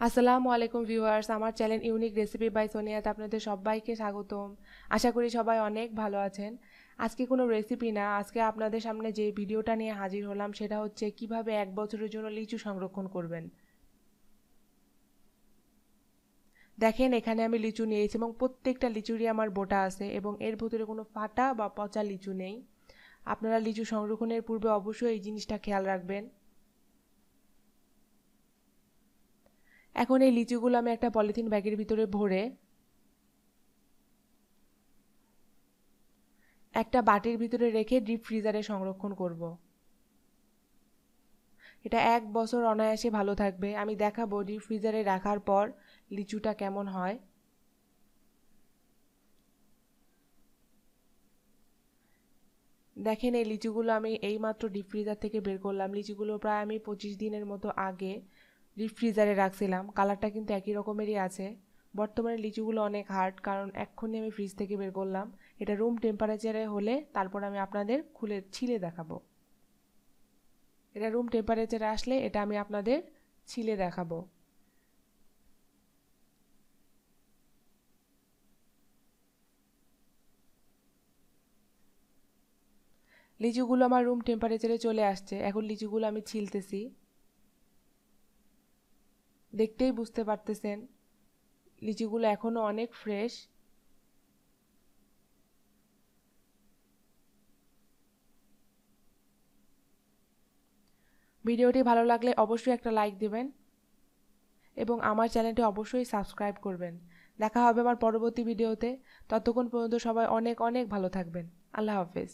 আসসালামু আলাইকুম ভিউয়ার্স, আমার চ্যানেল ইউনিক রেসিপি বাই সোনিয়াতে আপনাদের সবাইকে স্বাগতম। আশা করি সবাই অনেক ভালো আছেন। আজকে কোনো রেসিপি না, আজকে আপনাদের সামনে যে ভিডিওটা নিয়ে হাজির হলাম সেটা হচ্ছে কিভাবে 1 বছরের জন্য লিচু সংরক্ষণ করবেন। দেখেন, এখানে আমি লিচু নিয়েছি এবং প্রত্যেকটা লিচুরই আমার বোটা আছে এবং এর ভিতরে কোনো ফাটা বা পচা লিচু নেই। আপনারা লিচু সংরক্ষণের পূর্বে অবশ্যই এই জিনিসটা খেয়াল রাখবেন। এখন এই লিচুগুলো আমি একটা পলিথিন ব্যাগের ভিতরে ভরে একটা বাটির ভিতরে রেখে ডিপ ফ্রিজারে সংরক্ষণ করব। এটা 1 বছর অনায়াসে ভালো থাকবে। আমি দেখাবো ডিপ ফ্রিজারে রাখার পর লিচুটা কেমন হয়। দেখেন, এই লিচুগুলো আমি এইমাত্র ডিপ ফ্রিজার থেকে বের করলাম। লিচুগুলো প্রায় আমি 25 দিনের মতো আগে ডিপ ফ্রিজারে রাখছিলাম। কালারটা কিন্তু একই রকমেরই আছে। বর্তমানে লিচুগুলো অনেক হার্ড, কারণ এক্ষুনি আমি ফ্রিজ থেকে বের করলাম। এটা রুম টেম্পারেচারে হলে তারপর আমি আপনাদের খুলে ছিলে দেখাবো। এটা রুম টেম্পারেচারে আসলে এটা আমি আপনাদের ছিলে দেখাবো। লিচুগুলো আমার রুম টেম্পারেচারে চলে আসছে। এখন লিচুগুলো আমি ছিলতেছি। দেখতেই বুঝতে পারতেছেন লিচুগুলো এখনো অনেক ফ্রেশ। ভিডিওটি ভালো লাগলে অবশ্যই একটা লাইক দিবেন এবং আমার চ্যানেলটি অবশ্যই সাবস্ক্রাইব করবেন। দেখা হবে আমার পরবর্তী ভিডিওতে। ততক্ষণ পর্যন্ত সবাই অনেক অনেক ভালো থাকবেন। আল্লাহ হাফেজ।